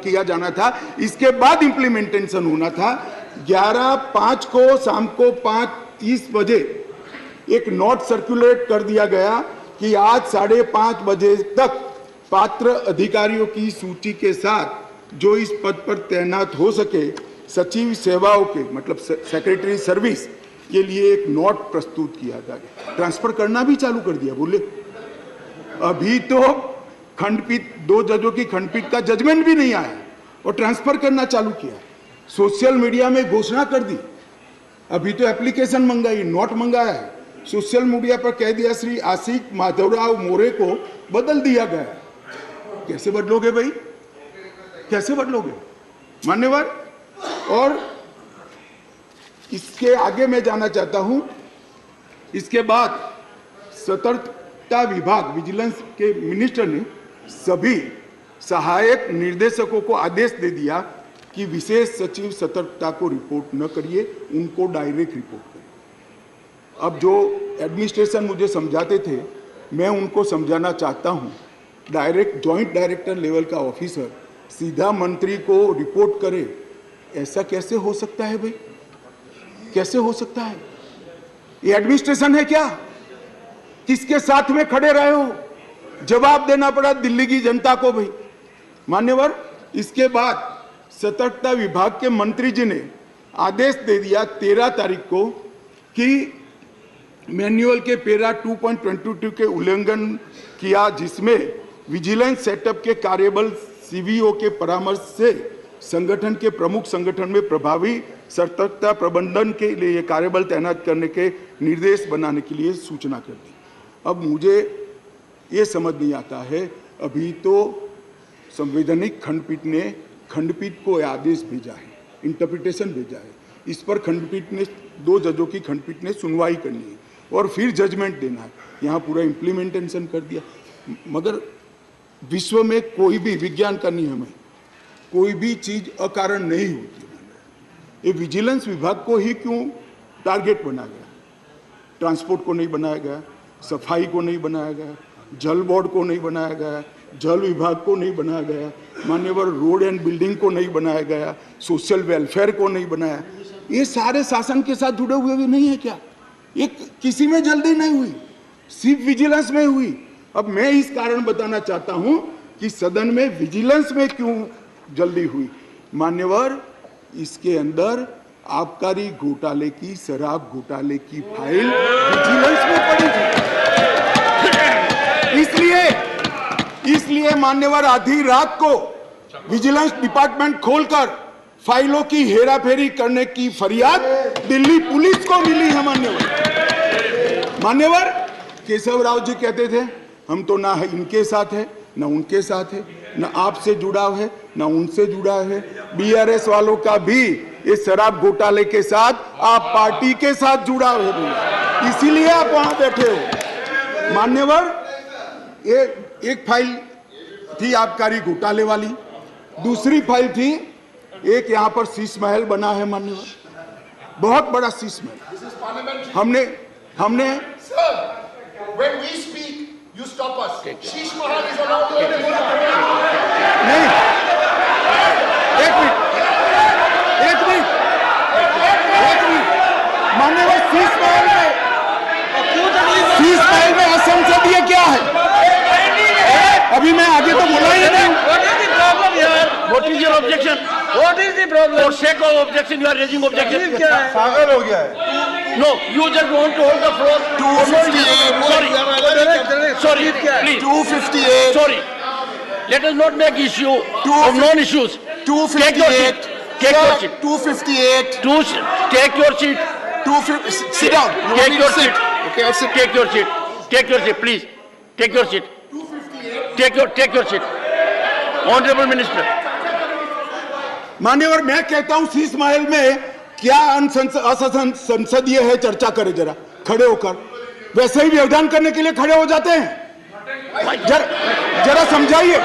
किया जाना था, इसके बाद इंप्लीमेंटेशन होना था। 11/5 को शाम को 5:30 बजे एक नोट सर्कुलेट कर दिया गया कि आज 5:30 बजे तक पात्र अधिकारियों की सूची के साथ जो इस पद पर तैनात हो सके सचिव सेवाओं के मतलब सेक्रेटरी सर्विस के लिए एक नोट प्रस्तुत किया गया। ट्रांसफर करना भी चालू कर दिया। बोले अभी तो खंडपीठ 2 जजों की खंडपीठ का जजमेंट भी नहीं आया और ट्रांसफर करना चालू किया। सोशल मीडिया में घोषणा कर दी, अभी तो एप्लीकेशन मंगाई, नोट मंगाया है। सोशल मीडिया पर कह दिया श्री आशिक माधवराव मोरे को बदल दिया गया। कैसे बदलोगे भाई, कैसे बदलोगे मान्यवर? और इसके आगे मैं जाना चाहता हूं। इसके बाद सतर्कता विभाग विजिलेंस के मिनिस्टर ने सभी सहायक निर्देशकों को आदेश दे दिया कि विशेष सचिव सतर्कता को रिपोर्ट न करिए, उनको डायरेक्ट रिपोर्ट करिए। अब जो एडमिनिस्ट्रेशन मुझे समझाते थे मैं उनको समझाना चाहता हूं, डायरेक्ट जॉइंट डायरेक्टर लेवल का ऑफिसर सीधा मंत्री को रिपोर्ट करे, ऐसा कैसे हो सकता है भाई? कैसे हो सकता है? ये एडमिनिस्ट्रेशन है क्या? किसके साथ में खड़े रहे हो? जवाब देना पड़ा दिल्ली की जनता को भाई। मान्यवर, इसके बाद सतर्कता विभाग के मंत्री जी ने आदेश दे दिया 13 तारीख को कि मैन्युअल के पैरा 2.22 के उल्लंघन किया, जिसमें विजिलेंस सेटअप के कार्यबल सीवीओ के परामर्श से संगठन के प्रमुख संगठन में प्रभावी सतर्कता प्रबंधन के लिए कार्यबल तैनात करने के निर्देश बनाने के लिए सूचना कर दी। अब मुझे ये समझ नहीं आता है, अभी तो संवैधानिक खंडपीठ ने खंडपीठ को आदेश भेजा है, इंटरप्रिटेशन भेजा है, इस पर खंडपीठ ने 2 जजों की खंडपीठ ने सुनवाई करनी है और फिर जजमेंट देना है। यहाँ पूरा इम्प्लीमेंटेशन कर दिया। मगर विश्व में कोई भी विज्ञान का नियम है, कोई भी चीज अकारण नहीं होती। ये विजिलेंस विभाग को ही क्यों टारगेट बनाया गया? ट्रांसपोर्ट को नहीं बनाया गया, सफाई को नहीं बनाया गया, जल बोर्ड को नहीं बनाया गया, जल विभाग को नहीं बनाया गया, मान्यवर रोड एंड बिल्डिंग को नहीं बनाया गया, सोशल वेलफेयर को नहीं बनाया। ये सारे शासन के साथ जुड़े हुए भी नहीं है क्या? ये किसी में जल्दी नहीं हुई, सिर्फ विजिलेंस में हुई। अब मैं इस कारण बताना चाहता हूं कि सदन में विजिलेंस में क्यों जल्दी हुई। मान्यवर, इसके अंदर आबकारी घोटाले की, शराब घोटाले की फाइल विजिलेंस में पड़ी थी। इसलिए मान्यवर आधी रात को विजिलेंस डिपार्टमेंट खोलकर फाइलों की हेराफेरी करने की फरियाद दिल्ली पुलिस को मिली है। मान्यवर केशव राव जी कहते थे हम तो ना इनके साथ है ना उनके साथ है, ना आपसे जुड़ाव है ना उनसे जुड़ा है। बीआरएस वालों का भी इस शराब घोटाले के साथ आप पार्टी के साथ जुड़ाव है, इसीलिए आप वहां बैठे हो। मान्यवर, ये एक फाइल थी आबकारी घोटाले वाली, दूसरी फाइल थी एक यहाँ पर शीश महल बना है मान्यवर, बहुत बड़ा शीश महल। हमने When we speak, you stop us. Sheesh Mahal is allowed to नहीं, एक मिनट मान्यवर, शीश महल में असंसदीय क्या है? अभी मैं आगे तो बोला ही नहीं। What is your objection? What is the problem? For sake of objection, you are raising objection. क्या है? पागल हो गया है। No, you just want to hold the floor. 258. Sorry, please. 258. Sorry. Let us not make issue of non-issues. 258. Take your seat. 258. Take your seat. 250. Sit down. You want Take me your to sit? seat. Okay, I'll sit. Take your seat. Take your seat, please. Take your seat. 258. Take your seat. Honorable Minister. मान्यवर, मैं कहता हूं शीश महल में क्या असंसदीय है, चर्चा करें जरा खड़े होकर। वैसे ही व्यवधान करने के लिए खड़े हो जाते हैं। जरा समझाइए।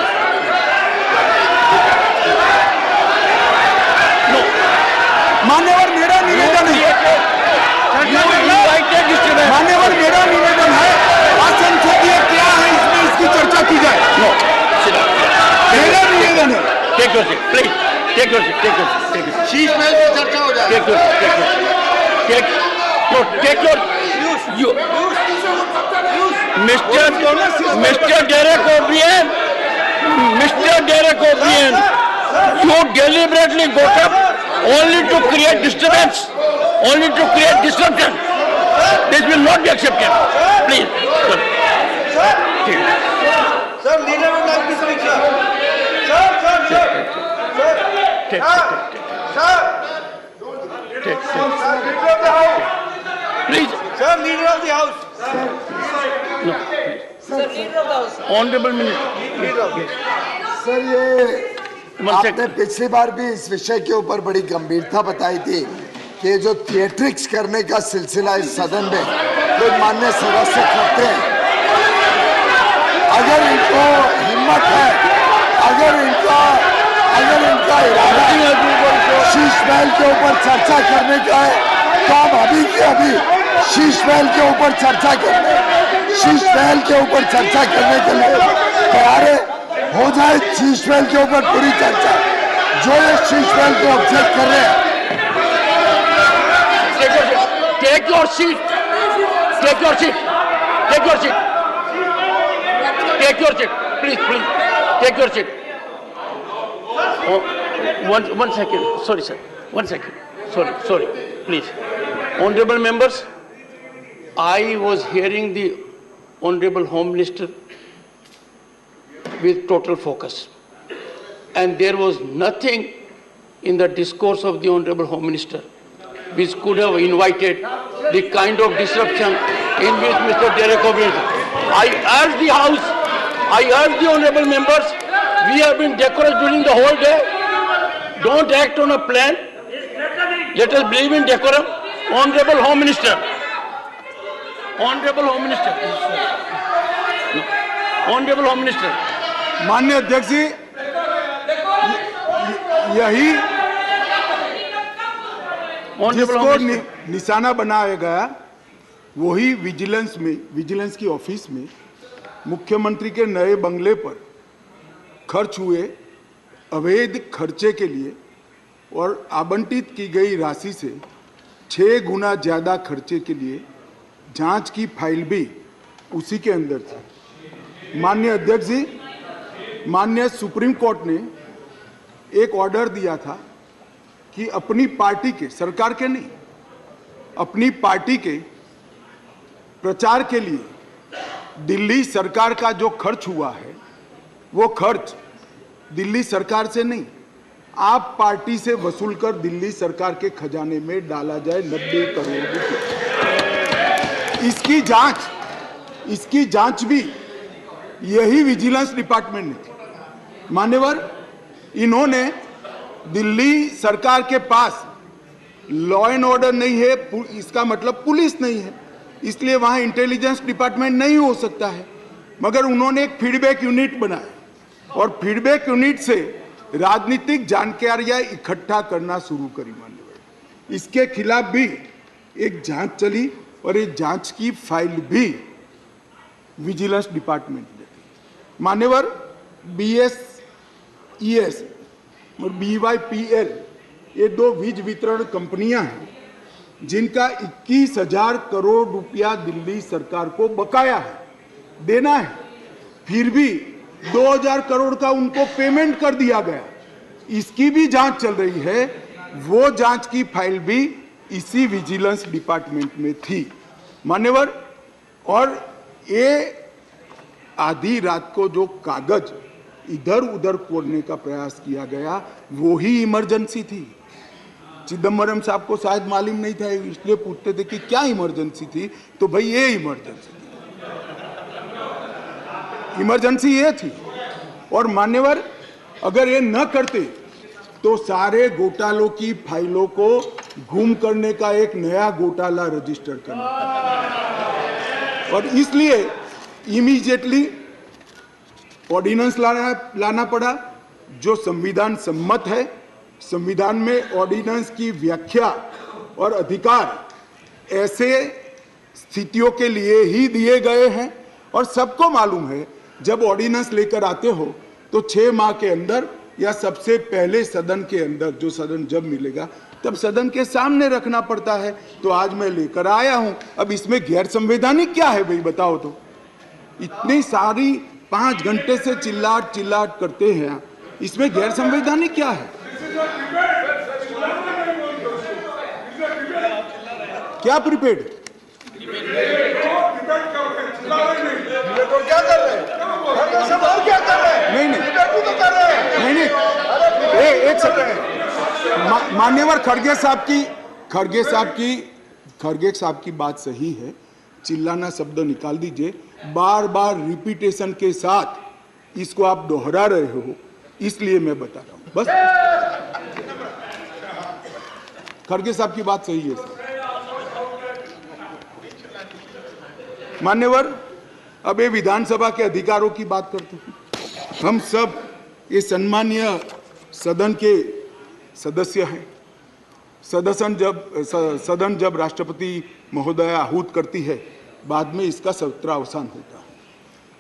मान्यवर मेरा निवेदन है, मान्यवर मेरा निवेदन है, असंसदीय क्या है इसमें इसकी चर्चा की जाए। मेरा निवेदन है। Take your seat, please. Take your seat. Take your seat. Take your seat. Sheesh Mahal की चर्चा हो जाए। Take your seat. Take your seat. Take your. You. Mr. Derek O'Brien. Mr. Derek O'Brien. You deliberately got up only to create disturbance, only to create disruption. This will not be accepted. Please. Sir, leader would like to speak, sir. Please. Sir, leader of the house. Honorable Minister. Sir ये One second. आपने पिछली बार भी इस विषय के ऊपर बड़ी गंभीरता बताई थी कि जो थिएट्रिक्स करने का सिलसिला इस सदन में जो माननीय सदस्य करते हैं, अगर इनको हिम्मत है, अगर इनका इरादा शीश महल के ऊपर चर्चा करने का है, तो आप अभी के अभी शीश महल के ऊपर चर्चा करने के लिए तैयार है। हो जाए शीश महल के ऊपर पूरी चर्चा। जो ये शीश महल को ऑब्जेक्ट कर रहे हैं, Take your seat. Take your seat. Take your seat. Take your seat. Please. Take your seat. Oh, one second. Sorry, sir. 1 second. Sorry. Please. Honorable members, I was hearing the Honorable Home Minister with total focus. And there was nothing in the discourse of the Honorable Home Minister which could have invited the kind of disruption in which Mr. Derek O'Brien. I urge the House, I urge the Honorable members, we have been decorous during the whole day. Don't act on a plan. Let us believe in decorum. Honorable Home Minister. Honorable Home Minister. No. Honorable Home Minister. माननीय अध्यक्ष जी, यही जिसको निशाना बनाया गया वही vigilance की office में मुख्यमंत्री के नए बंगले पर खर्च हुए अवैध खर्चे के लिए और आवंटित की गई राशि से 6 गुना ज्यादा खर्चे के लिए जांच की फाइल भी उसी के अंदर थी। माननीय अध्यक्ष जी, माननीय सुप्रीम कोर्ट ने एक ऑर्डर दिया था कि अपनी पार्टी के, सरकार के नहीं, अपनी पार्टी के प्रचार के लिए दिल्ली सरकार का जो खर्च हुआ है वो खर्च दिल्ली सरकार से नहीं, आप पार्टी से वसूल कर दिल्ली सरकार के खजाने में डाला जाए 90 करोड़ रुपए। इसकी जांच भी यही विजिलेंस डिपार्टमेंट ने थी। मान्यवर, इन्होंने दिल्ली सरकार के पास लॉ एंड ऑर्डर नहीं है, इसका मतलब पुलिस नहीं है, इसलिए वहां इंटेलिजेंस डिपार्टमेंट नहीं हो सकता है, मगर उन्होंने एक फीडबैक यूनिट बनाया और फीडबैक यूनिट से राजनीतिक जानकारियां इकट्ठा करना शुरू करी। मान्यवर, इसके खिलाफ भी एक जांच चली और एक जांच की फाइल भी विजिलेंस डिपार्टमेंट ने दी। मान्यवर, BSES और BYPL ये 2 वीज वितरण कंपनियां हैं जिनका 21,000 करोड़ रुपया दिल्ली सरकार को बकाया है, देना है, फिर भी 2,000 करोड़ का उनको पेमेंट कर दिया गया। इसकी भी जांच चल रही है, वो जांच की फाइल भी इसी विजिलेंस डिपार्टमेंट में थी। मान्यवर, और ये आधी रात को जो कागज इधर उधर कोड़ने का प्रयास किया गया वो ही इमरजेंसी थी। चिदम्बरम साहब को शायद मालूम नहीं था, इसलिए पूछते थे कि क्या इमरजेंसी थी, तो भाई ये इमरजेंसी थी, इमरजेंसी ये थी। और मान्यवर, अगर ये न करते तो सारे घोटालों की फाइलों को गुम करने का एक नया घोटाला रजिस्टर करना, और इसलिए इमीडिएटली ऑर्डिनेंस लाना पड़ा जो संविधान सम्मत है। संविधान में ऑर्डिनेंस की व्याख्या और अधिकार ऐसे स्थितियों के लिए ही दिए गए हैं और सबको मालूम है जब ऑर्डिनेंस लेकर आते हो तो 6 माह के अंदर या सबसे पहले सदन के अंदर, जो सदन जब मिलेगा तब सदन के सामने रखना पड़ता है। तो आज मैं लेकर आया हूं। अब इसमें गैर संवैधानिक क्या है भाई बताओ तो? इतनी सारी 5 घंटे से चिल्लाट करते हैं, इसमें गैर संवैधानिक क्या है? क्या प्रीपेड? तो क्या कर रहे हैं? सब और क्या कर रहे हैं? नहीं तो कर रहे हैं। नहीं, एक सेकंड। मान्यवर खड़गे साहब की बात सही है। चिल्लाना शब्द निकाल दीजिए। बार बार रिपीटेशन के साथ इसको आप दोहरा रहे हो, इसलिए मैं बता रहा हूं बस। खड़गे साहब की बात सही है सर। मान्यवर, अब ये विधानसभा के अधिकारों की बात करते हैं। हम सब ये सम्मानीय सदन के सदस्य हैं। सदन जब राष्ट्रपति महोदय आहूत करती है, बाद में इसका सत्रावसान होता है।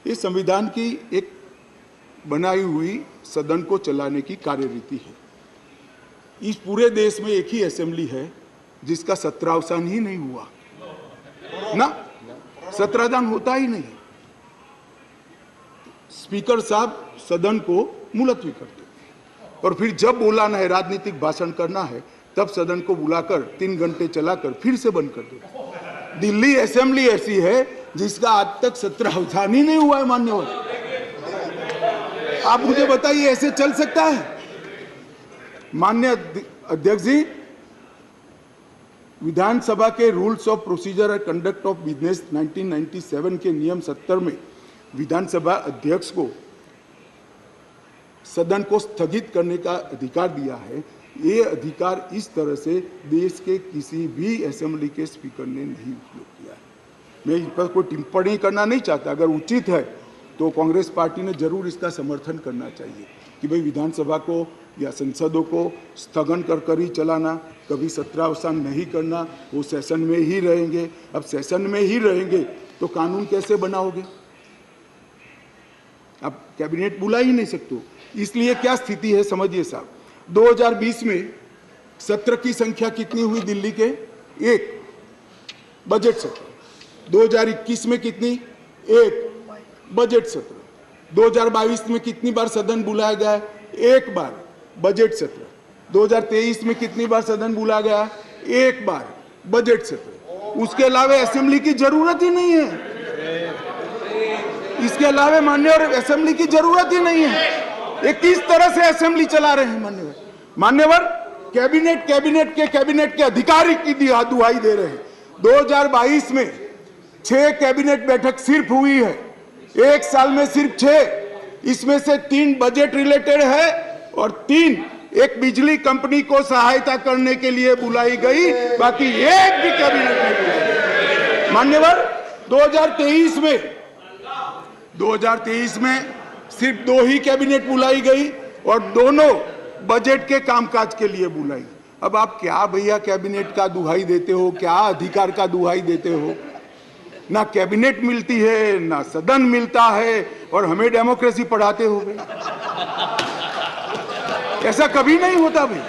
ये संविधान की एक बनाई हुई सदन को चलाने की कार्यरीति है। इस पूरे देश में एक ही असेंबली है जिसका सत्रावसान ही नहीं हुआ ना, सत्रावसान होता ही नहीं। स्पीकर साहब सदन को मुलतवी करते और फिर जब बोलाना है, राजनीतिक भाषण करना है, तब सदन को बुलाकर 3 घंटे चलाकर फिर से बंद कर देते। दिल्ली असेंबली ऐसी है जिसका आज तक सत्रावसान ही नहीं हुआ है। मान्यवर, आप मुझे बताइए ऐसे चल सकता है? माननीय अध्यक्ष जी, विधानसभा के rules of procedure and conduct of business 1997 के नियम 70 में विधानसभा अध्यक्ष को सदन को स्थगित करने का अधिकार दिया है। ये अधिकार इस तरह से देश के किसी भी असेंबली के स्पीकर ने नहीं उपयोग किया है। मैं इस पर कोई टिप्पणी करना नहीं चाहता। अगर उचित है तो कांग्रेस पार्टी ने जरूर इसका समर्थन करना चाहिए कि भाई विधानसभा को या संसदों को स्थगन कर ही चलाना, कभी सत्रावसान नहीं करना, वो सेशन में ही रहेंगे। अब सेशन में ही रहेंगे तो कानून कैसे बनाओगे? अब कैबिनेट बुला ही नहीं सकते। इसलिए क्या स्थिति है समझिए साहब। 2020 में सत्र की संख्या कितनी हुई दिल्ली के? 1 बजट सत्र। 2021 में कितनी? 1 बजट सत्र। 2022 में कितनी बार सदन बुलाया गया? 1 बार बजट सत्र। 2023 में कितनी बार सदन बुलाया गया? 1 बार बजट सत्र। उसके अलावा असेंबली की जरूरत ही नहीं है। इसके अलावा मान्यवर असेंबली की जरूरत ही नहीं है। ये किस तरह से असेंबली चला रहे हैं मान्यवर? कैबिनेट के अधिकारी की दुहाई दे रहे हैं। 2022 में 6 कैबिनेट बैठक सिर्फ हुई है, 1 साल में सिर्फ 6। इसमें से 3 बजट रिलेटेड है और 3 एक बिजली कंपनी को सहायता करने के लिए बुलाई गई, बाकी एक भी कैबिनेट नहीं बुलाई। मान्यवर, 2023 में सिर्फ 2 ही कैबिनेट बुलाई गई और दोनों बजट के कामकाज के लिए बुलाई। अब आप क्या भैया कैबिनेट का दुहाई देते हो? क्या अधिकार का दुहाई देते हो? ना कैबिनेट मिलती है, ना सदन मिलता है और हमें डेमोक्रेसी पढ़ाते हो भाई। ऐसा कभी नहीं होता भाई।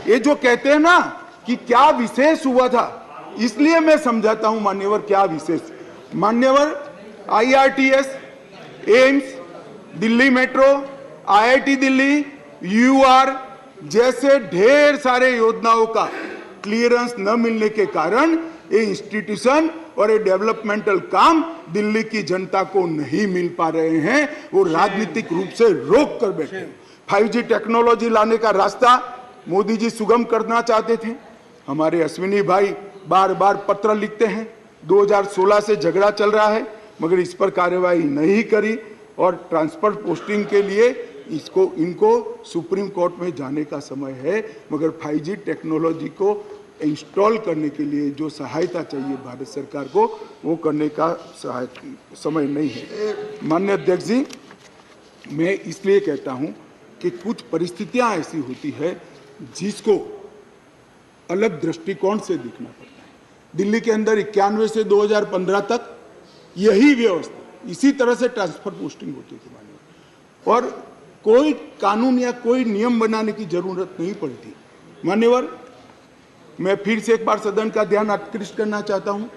ये जो कहते हैं ना कि क्या विशेष हुआ था, इसलिए मैं समझाता हूं मान्यवर क्या विशेष। मान्यवर, IRTS, AIIMS, Delhi metro, IIT Delhi, UR जैसे ढेर सारे योजनाओं का क्लियरेंस न मिलने के कारण ये इंस्टीट्यूशन और ये डेवलपमेंटल काम दिल्ली की जनता को नहीं मिल पा रहे हैं। वो राजनीतिक रूप से रोक कर बैठे हैं। 5G टेक्नोलॉजी लाने का रास्ता मोदी जी सुगम करना चाहते थे। हमारे अश्विनी भाई बार बार पत्र लिखते हैं। 2016 से झगड़ा चल रहा है मगर इस पर कार्यवाही नहीं करी और ट्रांसफर पोस्टिंग के लिए इनको सुप्रीम कोर्ट में जाने का समय है। मगर 5G टेक्नोलॉजी को इंस्टॉल करने के लिए जो सहायता चाहिए भारत सरकार को, वो करने का समय नहीं है। माननीय अध्यक्ष जी, मैं इसलिए कहता हूं कि कुछ परिस्थितियां ऐसी होती है जिसको अलग दृष्टिकोण से देखना पड़ता है। दिल्ली के अंदर 91 से 2015 तक यही व्यवस्था, इसी तरह से ट्रांसफर पोस्टिंग होती थी मान्यवर, और कोई कानून या कोई नियम बनाने की जरूरत नहीं पड़ती। मान्यवर, मैं फिर से एक बार सदन का ध्यान आकृष्ट करना चाहता हूं।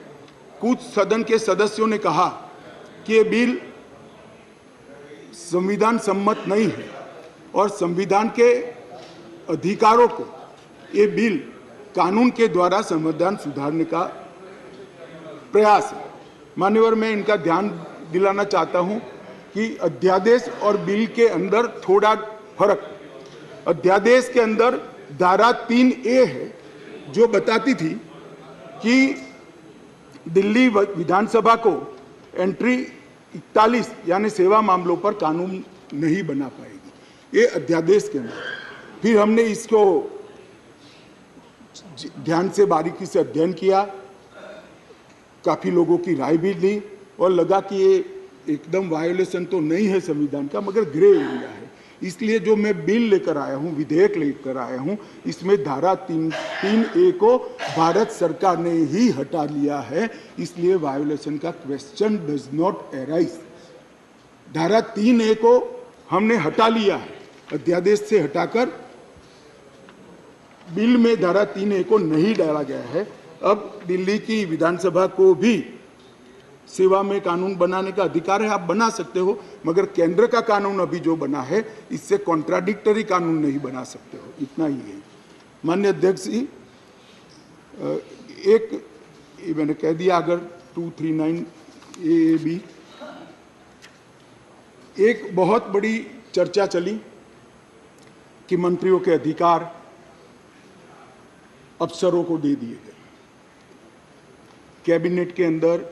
कुछ सदन के सदस्यों ने कहा कि ये बिल संविधान सम्मत नहीं है और संविधान के अधिकारों को ये बिल कानून के द्वारा संविधान सुधारने का प्रयास है। मान्यवर, मैं इनका ध्यान दिलाना चाहता हूं कि अध्यादेश और बिल के अंदर थोड़ा फर्क। अध्यादेश के अंदर धारा 3A है जो बताती थी कि दिल्ली विधानसभा को एंट्री 41 यानी सेवा मामलों पर कानून नहीं बना पाएगी, ये अध्यादेश के अंदर। फिर हमने इसको ध्यान से बारीकी से अध्ययन किया, काफी लोगों की राय भी ली और लगा कि ये एकदम वायोलेशन तो नहीं है संविधान का, मगर ग्रे एरिया है। इसलिए जो मैं बिल लेकर आया हूं, विधेयक लेकर आया हूं, इसमें धारा 3A को भारत सरकार ने ही हटा लिया है, इसलिए वायोलेशन का क्वेश्चन डज नॉट अराइज। धारा 3A को हमने हटा लिया है, अध्यादेश से हटाकर बिल में धारा 3A को नहीं डाला गया है। अब दिल्ली की विधानसभा को भी सेवा में कानून बनाने का अधिकार है, आप बना सकते हो, मगर केंद्र का कानून अभी जो बना है इससे कॉन्ट्राडिक्टरी कानून नहीं बना सकते हो, इतना ही है। माननीय अध्यक्ष जी, एक मैंने कह दिया, अगर 239 AAB, एक बहुत बड़ी चर्चा चली कि मंत्रियों के अधिकार अफसरों को दे दिए गए। कैबिनेट के अंदर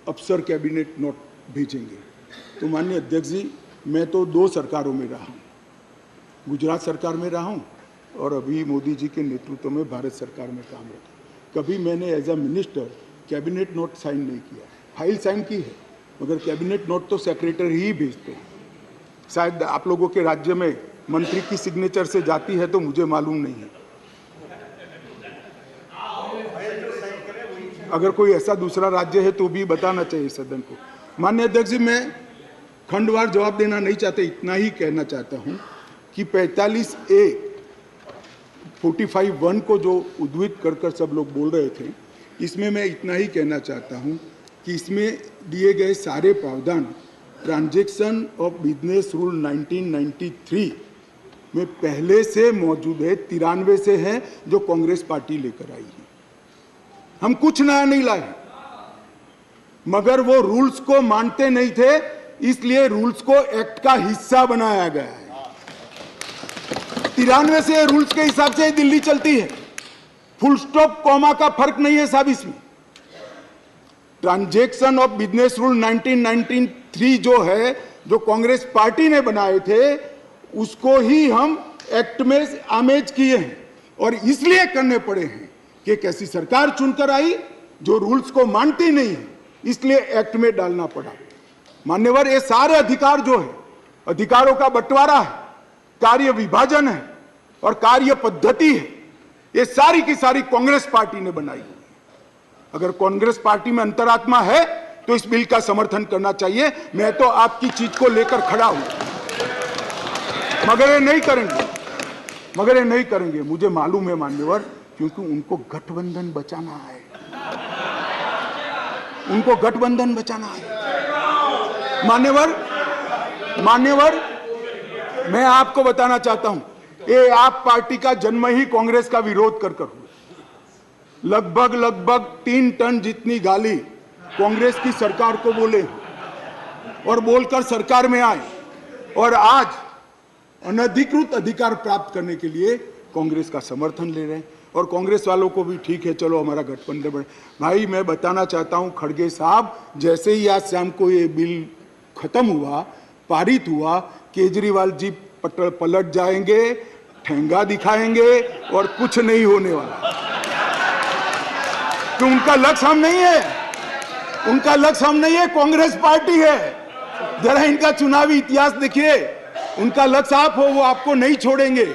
अफसर कैबिनेट नोट भेजेंगे। तो माननीय अध्यक्ष जी, मैं तो 2 सरकारों में रहा हूँ, गुजरात सरकार में रहा हूँ और अभी मोदी जी के नेतृत्व में भारत सरकार में काम रखा। कभी मैंने as a minister cabinet note sign नहीं किया, फाइल साइन की है, मगर कैबिनेट नोट तो सेक्रेटरी ही भेजते हैं। शायद आप लोगों के राज्य में मंत्री की सिग्नेचर से जाती है तो मुझे मालूम नहीं है। अगर कोई ऐसा दूसरा राज्य है तो भी बताना चाहिए सदन को। माननीय अध्यक्ष जी, मैं खंडवार जवाब देना नहीं चाहता, इतना ही कहना चाहता हूं कि 45A 45(1) को जो उद्धृत कर सब लोग बोल रहे थे, इसमें मैं इतना ही कहना चाहता हूं कि इसमें दिए गए सारे प्रावधान ट्रांजैक्शन ऑफ बिजनेस रूल 1993 में पहले से मौजूद है, 93 से है, जो कांग्रेस पार्टी लेकर आई है। हम कुछ नया नहीं लाए, मगर वो रूल्स को मानते नहीं थे, इसलिए रूल्स को एक्ट का हिस्सा बनाया गया है। 93 से रूल्स के हिसाब से दिल्ली चलती है, फुल स्टॉप कॉमा का फर्क नहीं है साहब इसमें। ट्रांजैक्शन ऑफ बिजनेस रूल 1993 जो है, जो कांग्रेस पार्टी ने बनाए थे, उसको ही हम एक्ट में आमेज किए हैं और इसलिए करने पड़े हैं कि एक ऐसी सरकार चुनकर आई जो रूल्स को मानती नहीं है, इसलिए एक्ट में डालना पड़ा। मान्यवर, ये सारे अधिकार जो है, अधिकारों का बंटवारा है, कार्य विभाजन है और कार्य पद्धति है, ये सारी की सारी कांग्रेस पार्टी ने बनाई हुई है। अगर कांग्रेस पार्टी में अंतरात्मा है तो इस बिल का समर्थन करना चाहिए। मैं तो आपकी चीज को लेकर खड़ा हूं, मगर ये नहीं करेंगे, मुझे मालूम है मान्यवर, क्योंकि उनको गठबंधन बचाना है, मान्यवर, मैं आपको बताना चाहता हूं, ये आप पार्टी का जन्म ही कांग्रेस का विरोध कर हुआ। लगभग 3 टन जितनी गाली कांग्रेस की सरकार को बोले और बोलकर सरकार में आए, और आज अनधिकृत अधिकार प्राप्त करने के लिए कांग्रेस का समर्थन ले रहे हैं। और कांग्रेस वालों को भी ठीक है, चलो हमारा गठबंधन बने। भाई, मैं बताना चाहता हूं खड़गे साहब, जैसे ही आज शाम को ये बिल खत्म हुआ, पारित हुआ, केजरीवाल जी पलट जाएंगे, ठेंगा दिखाएंगे और कुछ नहीं होने वाला। तो उनका लक्ष्य हम नहीं है, कांग्रेस पार्टी है। जरा इनका चुनावी इतिहास देखिए, उनका लक्ष्य साफ हो, वो आपको नहीं छोड़ेंगे।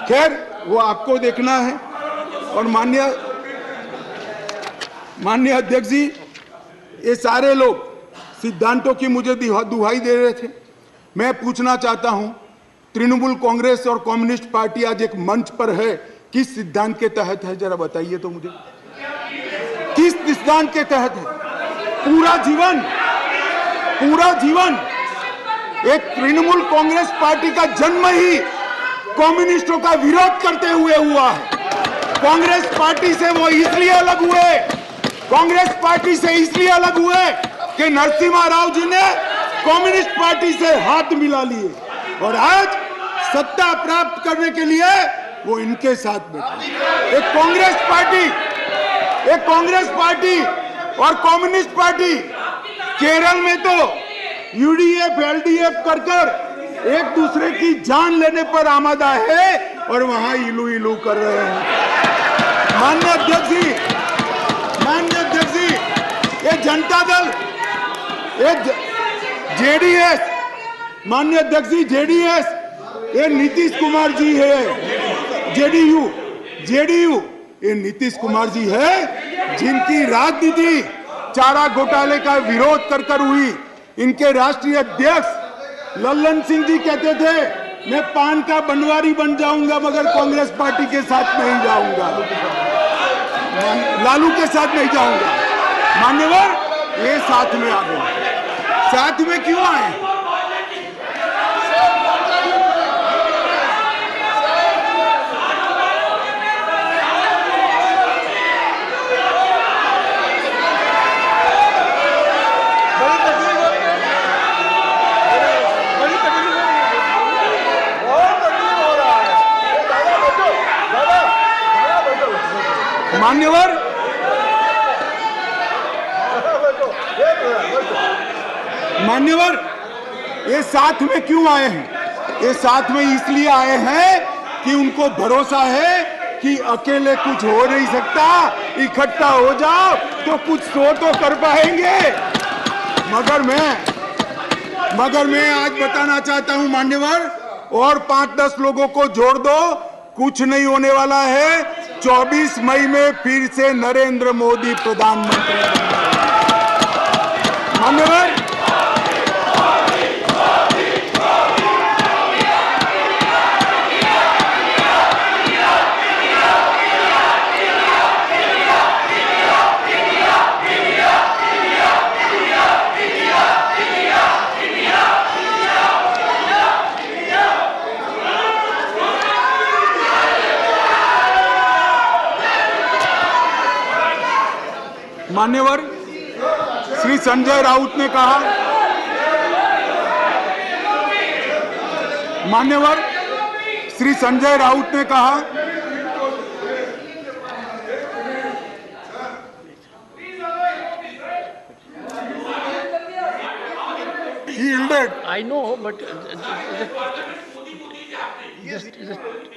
खैर, वो आपको देखना है। और माननीय अध्यक्ष जी, ये सारे लोग सिद्धांतों की मुझे दुहाई दे रहे थे। मैं पूछना चाहता हूं, तृणमूल कांग्रेस और कम्युनिस्ट पार्टी आज एक मंच पर है, किस सिद्धांत के तहत है? जरा बताइए तो मुझे, किस सिद्धांत के तहत है? पूरा जीवन एक तृणमूल कांग्रेस पार्टी का जन्म ही कम्युनिस्टों का विरोध करते हुए हुआ है। कांग्रेस पार्टी से वो इसलिए अलग हुए कि नरसिम्हा राव जी ने कम्युनिस्ट पार्टी से हाथ मिला लिए और आज सत्ता प्राप्त करने के लिए वो इनके साथ बैठे। एक कांग्रेस पार्टी और कम्युनिस्ट पार्टी केरल में तो यूडीएफ एलडीएफ कर एक दूसरे की जान लेने पर आमादा है और वहां इलू कर रहे हैं। माननीय अध्यक्ष जी, ये जनता दल, ये जेडीएस, माननीय अध्यक्ष जी, जेडीएस, ये नीतीश कुमार जी है। जेडीयू ये नीतीश कुमार जी है, जिनकी राजनीति चारा घोटाले का विरोध कर हुई। इनके राष्ट्रीय अध्यक्ष लल्लन सिंह जी कहते थे, मैं पान का बनवारी बन जाऊंगा मगर कांग्रेस पार्टी के साथ नहीं जाऊंगा, लालू के साथ नहीं जाऊंगा। मान्यवर, ये साथ में आ गए। साथ में क्यों आए? मान्यवर, ये साथ में क्यों आए हैं? ये साथ में इसलिए आए हैं कि उनको भरोसा है कि अकेले कुछ हो नहीं सकता, इकट्ठा हो जाओ तो कुछ तो कर पाएंगे। मगर मैं आज बताना चाहता हूं मान्यवर, और 5-10 लोगों को जोड़ दो, कुछ नहीं होने वाला है। 24 मई में फिर से नरेंद्र मोदी प्रधानमंत्री मान्यवर। मान्यवर श्री संजय राउत ने कहा, मान्यवर श्री संजय राउत ने कहा, he yielded. I know, but just